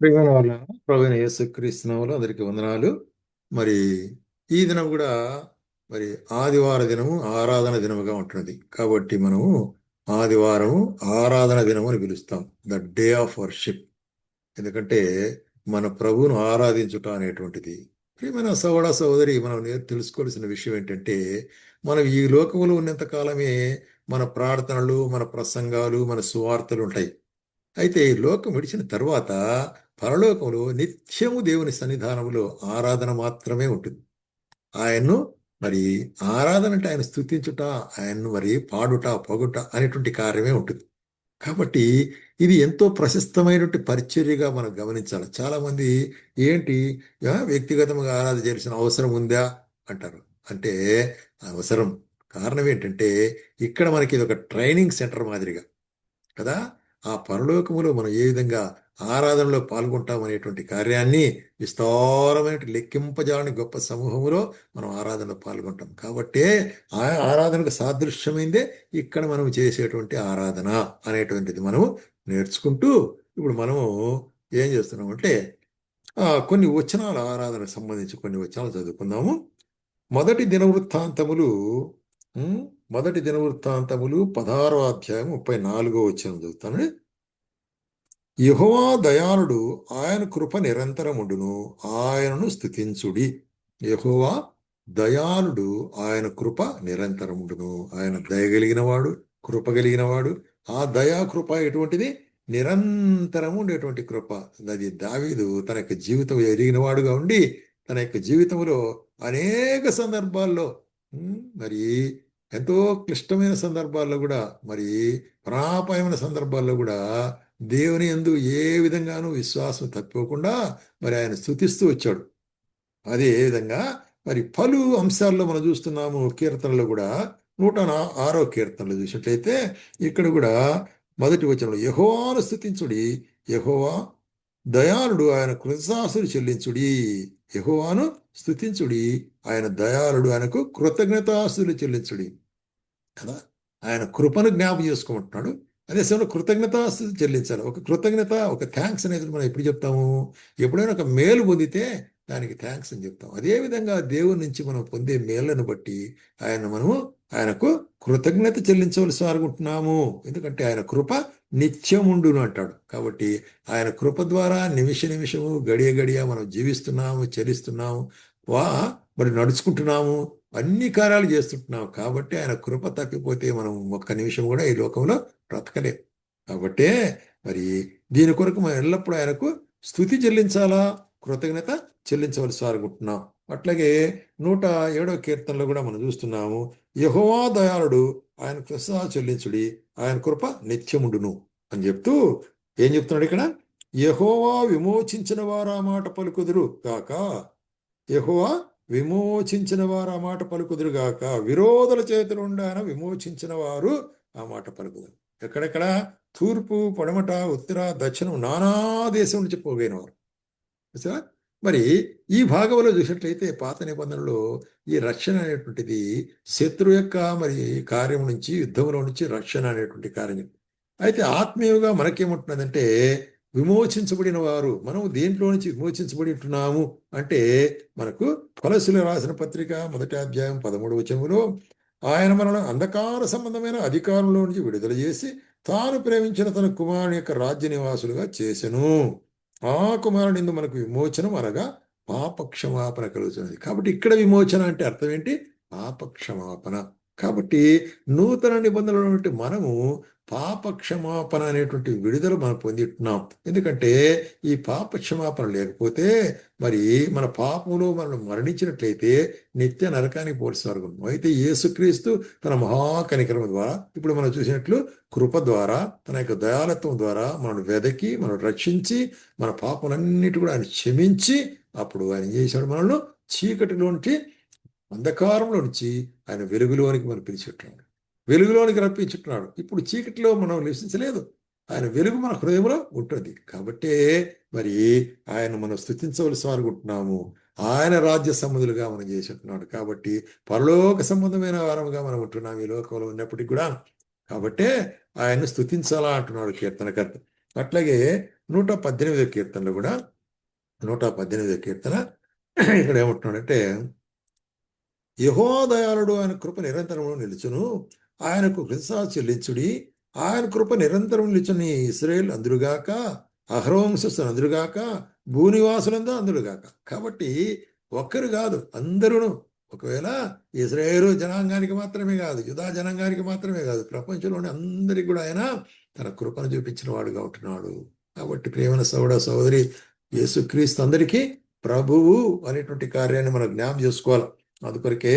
ప్రియమైన వాళ్ళ ప్రభువైన యేసుక్రీస్తు నామములో అందరికీ వందనాలు. మరి ఈ దినం కూడా మరి ఆదివార దినము ఆరాధన దినముగా ఉంటున్నది. కాబట్టి మనము ఆదివారము ఆరాధన దినము అని పిలుస్తాం, ద డే ఆఫ్ వర్షిప్. ఎందుకంటే మన ప్రభువును ఆరాధించుట అనేటువంటిది. ప్రియమైన సహోదర సహోదరి, మనం తెలుసుకోవాల్సిన విషయం ఏంటంటే, మనం ఈ లోకములో ఉన్నంత కాలమే మన ప్రార్థనలు, మన ప్రసంగాలు, మన సువార్తలు ఉంటాయి. అయితే ఈ లోకం విడిచిన తర్వాత పరలోకంలో నిత్యము దేవుని సన్నిధానములో ఆరాధన మాత్రమే ఉంటుంది. ఆయన్ను మరి ఆరాధన అంటే ఆయన స్తుతించుట, ఆయన్ను మరి పాడుట, పొగుట అనేటువంటి కార్యమే ఉంటుంది. కాబట్టి ఇది ఎంతో ప్రశస్తమైనటువంటి పరిచర్యగా మనం గమనించాలి. చాలా మంది ఏంటి, వ్యక్తిగతంగా ఆరాధన చేయాల్సిన అవసరం ఉందా అంటారు. అంటే అవసరం. కారణం ఏంటంటే, ఇక్కడ మనకి ఇది ఒక ట్రైనింగ్ సెంటర్ మాదిరిగా కదా. ఆ పరలోకములో మనం ఏ విధంగా ఆరాధనలో పాల్గొంటాం అనేటువంటి కార్యాన్ని విస్తారమైన లెక్కింపజాలని గొప్ప సమూహములో మనం ఆరాధనలో పాల్గొంటాం. కాబట్టే ఆ ఆరాధనకు సాదృశ్యమైందే ఇక్కడ మనం చేసేటువంటి ఆరాధన అనేటువంటిది మనం నేర్చుకుంటూ ఇప్పుడు మనము ఏం చేస్తున్నామంటే కొన్ని వచనాల ఆరాధనకు సంబంధించి కొన్ని వచనాలు చదువుకుందాము. మొదటి దినవృత్తాంతములు ఉమ్, మొదటి దినవృత్తాంతములు 16వ అధ్యాయం 34వ వచనం చదువుతాను. యెహోవా దయాళుడు, ఆయన కృప నిరంతరముండును, ఆయనను స్తుతించుడి. యెహోవా దయాళుడు, ఆయన కృప నిరంతరముండును. ఆయన దయగలిగిన వాడు, కృప కలిగిన వాడు. ఆ దయా కృప ఎటువంటిది? నిరంతరము ఉండేటువంటి కృప. అది దావీదు తన యొక్క జీవితం ఎరిగిన వాడుగా ఉండి తన యొక్క జీవితంలో అనేక సందర్భాల్లో మరి ఎంతో క్లిష్టమైన సందర్భాల్లో కూడా, మరి ప్రాణాపాయమైన సందర్భాల్లో కూడా దేవుని యందు ఏ విధంగానూ విశ్వాసం తప్పుకోకుండా మరి ఆయన స్తుతిస్తూ వచ్చాడు. అదే విధంగా మరి పలు అంశాల్లో మనం చూస్తున్నాము. కీర్తనలో కూడా 106వ కీర్తనలో చూసినట్లయితే ఇక్కడ కూడా మొదటి వచనంలో యెహోవాను స్తుతించుడి, యెహోవా దయాళుడు, ఆయన కృతజ్ఞతాస్తుతులు చెల్లించుడి. యెహోవాను స్తుతించుడి, ఆయన దయాళుడు, ఆయనకు కృతజ్ఞతాస్తుతులు చెల్లించుడి కదా. ఆయన కృపను జ్ఞాపం చేసుకుంటున్నాడు. అదే సమయంలో కృతజ్ఞతాస్తుతి చెల్లించాలి. ఒక కృతజ్ఞత, ఒక థ్యాంక్స్ అనేది మనం ఎప్పుడు చెప్తాము? ఎప్పుడైనా ఒక మేలు పొందితే దానికి థ్యాంక్స్ అని చెప్తాం. అదేవిధంగా దేవుని నుంచి మనం పొందే మేళ్లను బట్టి ఆయనకు కృతజ్ఞత చెల్లించవలసి అనుకుంటున్నాము. ఎందుకంటే ఆయన కృప నిత్యముండును అంటాడు. కాబట్టి ఆయన కృప ద్వారా నిమిష నిమిషము, గడియ గడియ మనం జీవిస్తున్నాము, చలిస్తున్నాము, వా మరి నడుచుకుంటున్నాము, అన్ని కార్యాలు చేస్తుంటున్నాం. కాబట్టి ఆయన కృప తప్పిపోతే మనం ఒక్క నిమిషం కూడా ఈ లోకంలో బ్రతకలేం. కాబట్టే మరి దీని కొరకు మనం ఎల్లప్పుడూ ఆయనకు స్తుతి చెల్లించాలా, కృతజ్ఞత చెల్లించవలసి అనుకుంటున్నాం. అట్లాగే 107వ కీర్తనలో కూడా మనం చూస్తున్నాము, యెహోవా దయాళుడు, ఆయన కృప చెల్లించుడి, ఆయన కృప నిత్యముండును అని చెప్తూ ఏం చెప్తున్నాడు ఇక్కడ? యెహోవా విమోచించిన వారు ఆ మాట పలుకుదురు గాక. యెహోవా విమోచించిన వారు ఆ మాట పలుకుదురుగాక. విరోధుల చేతులు ఆయన విమోచించిన వారు ఆ మాట పలుకుదురు. ఎక్కడెక్కడ? తూర్పు, పడమట, ఉత్తర, దక్షిణం, నానా దేశం నుంచి పోగైన వారు. చూసారా? మరి ఈ భాగంలో చూసినట్లయితే పాత నిబంధనలో ఈ రక్షణ అనేటువంటిది శత్రు యొక్క మరి కార్యం నుంచి, యుద్ధంలో నుంచి రక్షణ అనేటువంటి కార్యం. అయితే ఆత్మీయంగా మనకేముంటున్నదంటే, విమోచించబడిన వారు మనం దేంట్లో నుంచి విమోచించబడి ఉంటున్నాము అంటే, మనకు కొలస్సీలకు రాసిన పత్రిక 1వ అధ్యాయం 13వ వచనంలో ఆయన మనల్ని అంధకార సంబంధమైన అధికారంలో నుంచి విడుదల చేసి తాను ప్రేమించిన తన కుమారుని యొక్క రాజ్య నివాసులుగా చేసెను. ఆ కుమారునిందు మనకు విమోచనం అనగా పాపక్షమాపణ కలుగుతున్నది. కాబట్టి ఇక్కడ విమోచన అంటే అర్థం ఏంటి? పాపక్షమాపణ. కాబట్టి నూతన నిబంధనలు ఉన్నటువంటి మనము పాప క్షమాపణ అనేటువంటి విడుదల మనం పొందుతున్నాం. ఎందుకంటే ఈ పాప క్షమాపణ లేకపోతే మరి మన పాపములో మనం మరణించినట్లయితే నిత్య నరకానికి పోల్చారు. అయితే యేసుక్రీస్తు తన మహాకనికరం ద్వారా ఇప్పుడు మనం చూసినట్లు కృప ద్వారా, తన యొక్క దయాలత్వం ద్వారా మనల్ని వెదకి, మనం రక్షించి, మన పాపలన్నిటి కూడా ఆయన క్షమించి, అప్పుడు ఆయన ఏం చేశాడు? మనల్ని చీకటిలోంచి, అంధకారంలో నుంచి ఆయన వెలుగులోనికి మనం పిలిచెట్టున్నాడు, వెలుగులోనికి రప్పించుతున్నాడు. ఇప్పుడు చీకటిలో మనం నివసించలేదు, ఆయన వెలుగు మన హృదయంలో ఉంటుంది. కాబట్టే మరి ఆయన మనం స్తుతించవలసి అనుకుంటున్నాము. ఆయన రాజ్య సంబంధులుగా మనం చేసేట్టున్నాడు. కాబట్టి పరలోక సంబంధమైన వారముగా మనం ఉంటున్నాం ఈ లోకంలో ఉన్నప్పటికీ కూడా. కాబట్టే ఆయన్ని స్తుతించాలా అంటున్నాడు కీర్తనకర్త. అట్లాగే 118వ కీర్తనలో కూడా 118వ కీర్తన ఇక్కడ ఏమంటున్నాడంటే, యెహోవా దయాళుడు, ఆయన కృప నిరంతరము నిలుచును, ఆయనకు కృతజ్ఞత చెల్లించుడి, ఆయన కృప నిరంతరం నిలుచుని ఇశ్రాయేలు అందురుగాక, అహరోవంశస్థులు అందురుగాక, భూనివాసులంతా అందురుగాక. కాబట్టి ఒక్కరు కాదు, అందరూ. ఒకవేళ ఇశ్రాయేలు జనాంగానికి మాత్రమే కాదు, యూదా జనాంగానికి మాత్రమే కాదు, ప్రపంచంలోని అందరికి కూడా ఆయన తన కృపను చూపించిన వాడుగా ఉంటున్నాడు. కాబట్టి ప్రియమైన సోదర సోదరి, యేసుక్రీస్తు అందరికీ ప్రభువు అనేటువంటి కార్యాన్ని మనం జ్ఞాపం చేసుకోవాలి. అందుకొరకే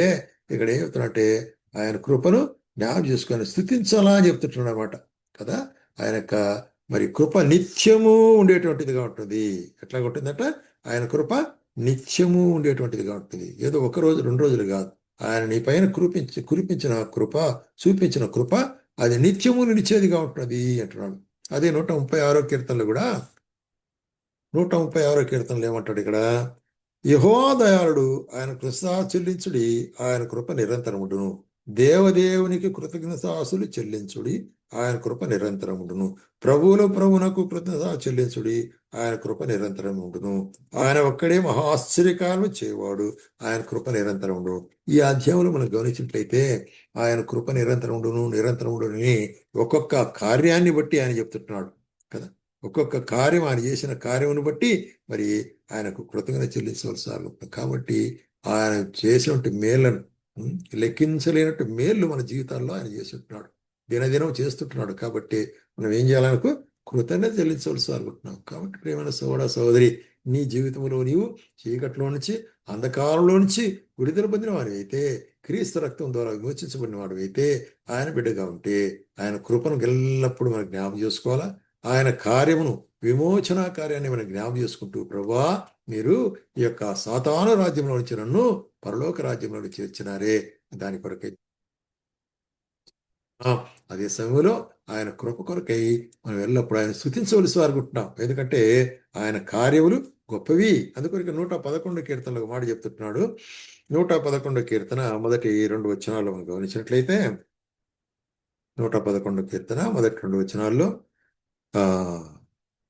ఇక్కడ ఏం చెప్తున్నట్టే, ఆయన కృపను జ్ఞాపం చేసుకొని స్థుతించాలా అని చెప్తుంటున్నాడు అనమాట కదా. ఆయన యొక్క మరి కృప నిత్యము ఉండేటువంటిదిగా ఉంటుంది. ఎట్లా ఉంటుందట? ఆయన కృప నిత్యము ఉండేటువంటిదిగా ఉంటుంది. ఏదో ఒక రోజు 2 రోజులు కాదు. ఆయన నీ పైన కురిపించిన కృప, చూపించిన కృప అది నిత్యము నిలిచేదిగా ఉంటుంది అంటున్నాడు. అదే 136వ కీర్తనలు కూడా, 136వ కీర్తనలు ఏమంటాడు ఇక్కడ, యెహోవా దయాళుడు, ఆయన కృతజ్ఞత చెల్లించుడి, ఆయన కృప నిరంతరముండును. దేవదేవునికి కృతజ్ఞతాస్తులు చెల్లించుడి, ఆయన కృప నిరంతరముండును. ప్రభువునకు కృతజ్ఞత చెల్లించుడి, ఆయన కృప నిరంతరముండును. ఆయన ఒక్కడే మహా ఆశ్చర్యకార్యము చేయవాడు, ఆయన కృప నిరంతరముండును. ఈ అధ్యాయంలో మనం గమనించినట్లయితే ఆయన కృప నిరంతరముండుని ఒక్కొక్క కార్యాన్ని బట్టి ఆయన చెప్తుంటున్నాడు కదా. ఒక్కొక్క కార్యం, ఆయన చేసిన కార్యమును బట్టి మరి ఆయనకు కృతజ్ఞత చెల్లించవలసి ఉంటుంది. కాబట్టి ఆయన చేసినట్టు మేళ్లను లెక్కించలేనట్టు మేళ్ళు మన జీవితాల్లో ఆయన చేస్తుంటున్నాడు, దినదినం చేస్తుంటున్నాడు. కాబట్టి మనం ఏం చేయాలనుకో, కృతజ్ఞత చెల్లించవలసి అనుకుంటున్నాం. కాబట్టి ప్రియమైన సోదర సోదరి, నీ జీవితంలో నీవు చీకట్లో నుంచి, అంధకారంలో నుంచి విడుదల పొందిన వాడు అయితే, క్రీస్తు రక్తం ద్వారా విమోచించబడిన వాడు అయితే, ఆయన బిడ్డగా ఉంటే ఆయన కృపను ఎల్లప్పుడూ మనం జ్ఞాపం చేసుకోవాలా. ఆయన కార్యమును, విమోచన కార్యాన్ని మనం జ్ఞాపం చేసుకుంటూ, ప్రభువా మీరు ఈ యొక్క సాతాను రాజ్యంలో నుంచి నన్ను పరలోక రాజ్యంలో చేర్చినారే, దాని కొరకై అదే సమయంలో ఆయన కృప కొరకై మనం ఎల్లప్పుడు ఆయన స్తుతించవలసి అనుకుంటున్నాం. ఎందుకంటే ఆయన కార్యములు గొప్పవి. అందుకొరకు 111 కీర్తనలో మాట చెప్తున్నాడు. 111 కీర్తన మొదటి 2 వచనాలు మనం గమనించినట్లయితే, 111 కీర్తన మొదటి 2 వచనాల్లో, ఆ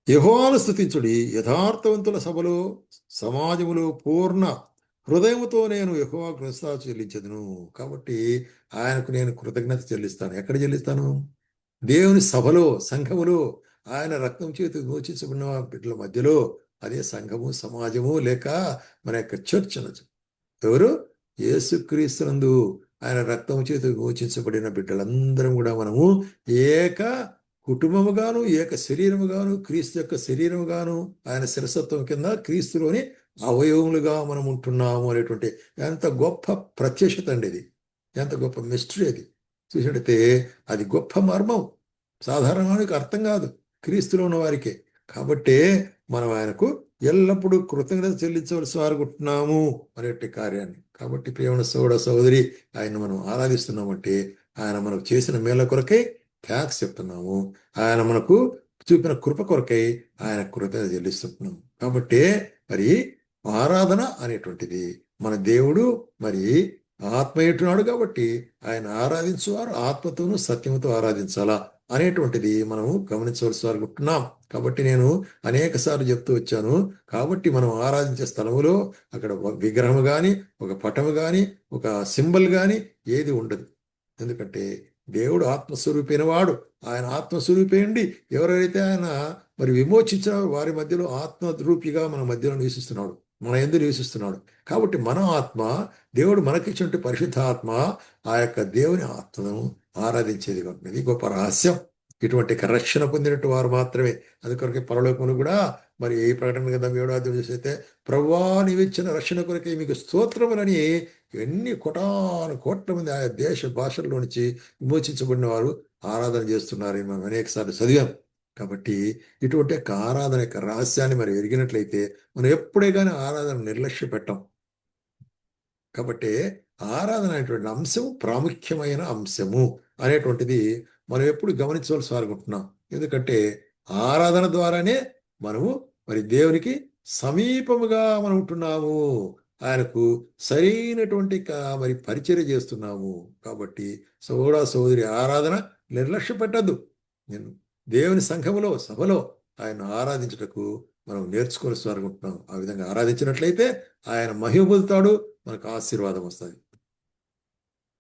యెహోవాను స్తుతించుడి, యథార్థవంతుల సభలో సమాజములో పూర్ణ హృదయముతో నేను యెహోవాకు కృతజ్ఞత చెల్లించదును. కాబట్టి ఆయనకు నేను కృతజ్ఞత చెల్లిస్తాను. ఎక్కడ చెల్లిస్తాను? దేవుని సభలో, సంఘములో, ఆయన రక్తం చేతి విమోచించబడిన బిడ్డల మధ్యలో. అదే సంఘము, సమాజము, లేక మన యొక్క చర్చ్ అనొచ్చు. ఎవరు? యేసుక్రీస్తునందు ఆయన రక్తం చేతి విమోచించబడిన బిడ్డలందరం కూడా మనము ఏక కుటుంబముగాను, ఏక శరీరముగాను, క్రీస్తు యొక్క శరీరముగాను, ఆయన శిరసత్వం కింద క్రీస్తులోని అవయవములుగా మనం ఉంటున్నాము అనేటువంటి ఎంత గొప్ప ప్రత్యక్షత అండి ఇది. ఎంత గొప్ప మిస్టరీ అది. చూసినట్టయితే అది గొప్ప మర్మం. సాధారణానికి అర్థం కాదు క్రీస్తులో ఉన్న వారికే. కాబట్టే మనం ఆయనకు ఎల్లప్పుడూ కృతజ్ఞత చెల్లించవలసి అనుకుంటున్నాము అనేటి కార్యాన్ని. కాబట్టి ప్రియమైన సోదర సోదరి, ఆయన మనం ఆరాధిస్తున్నామంటే ఆయన మనకు చేసిన మేళ్ళ కొరకై థ్యాంక్స్ చెప్తున్నాము. ఆయన మనకు చూపిన కృప కొరకై ఆయన కృతజ్ఞత చెల్లిస్తున్నాము. కాబట్టి మరి ఆరాధన అనేటువంటిది, మన దేవుడు మరి ఆత్మయుటున్నాడు కాబట్టి ఆయన ఆరాధించువారు ఆత్మతోనూ సత్యముతో ఆరాధించాలా అనేటువంటిది మనము గమనించవలసి అనుకుంటున్నాం. కాబట్టి నేను అనేక సార్లు చెప్తూ వచ్చాను. కాబట్టి మనం ఆరాధించే స్థలములో అక్కడ ఒక విగ్రహము కానీ, ఒక పటము కానీ, ఒక సింబల్ కానీ ఏది ఉండదు. ఎందుకంటే దేవుడు ఆత్మస్వరూపైన వాడు. ఆయన ఆత్మస్వరూపేండి ఎవరైతే ఆయన మరి విమోచించిన వారి మధ్యలో ఆత్మరూపిగా మన మధ్యలో నివసిస్తున్నాడు, మన యందు నివసిస్తున్నాడు. కాబట్టి మన ఆత్మ, దేవుడు మనకిచ్చినట్టు పరిశుద్ధ ఆత్మ, ఆ యొక్క దేవుని ఆత్మను ఆరాధించేది ఉంటుంది. ఇది గొప్ప రహస్యం. ఇటువంటి రక్షణ పొందినట్టు వారు మాత్రమే. అందుకొరకే పరలోకములు కూడా మరి ఏ ప్రకటన కదా 7వ చూసైతే, ప్రభువా నీవిచ్చిన రక్షణ కొరకే మీకు స్తోత్రములని ఎన్ని కోట్ల మంది ఆయా దేశ భాషల్లో నుంచి విమోచించబడిన వారు ఆరాధన చేస్తున్నారని మనం అనేక సార్లు చదివాం. కాబట్టి ఇటువంటి యొక్క ఆరాధన యొక్క రహస్యాన్ని మరి ఎరిగినట్లయితే మనం ఎప్పుడే కానీ ఆరాధన నిర్లక్ష్య పెట్టం. కాబట్టి ఆరాధన అనేటువంటి అంశము ప్రాముఖ్యమైన అంశము అనేటువంటిది మనం ఎప్పుడు గమనించవలసి అనుకుంటున్నాం. ఎందుకంటే ఆరాధన ద్వారానే మనము మరి దేవునికి సమీపముగా మనం ఉంటున్నాము, ఆయనకు సరైనటువంటి మరి పరిచర్య చేస్తున్నాము. కాబట్టి సోదర సోదరి, ఆరాధన నిర్లక్ష్య పెట్టద్దు. నేను దేవుని సంఘములో, సభలో ఆయన ఆరాధించుటకు మనం నేర్చుకోవాల్సి అనుకుంటున్నాం. ఆ విధంగా ఆరాధించినట్లయితే ఆయన మహిమ పొందుతాడు, మనకు ఆశీర్వాదం వస్తుంది.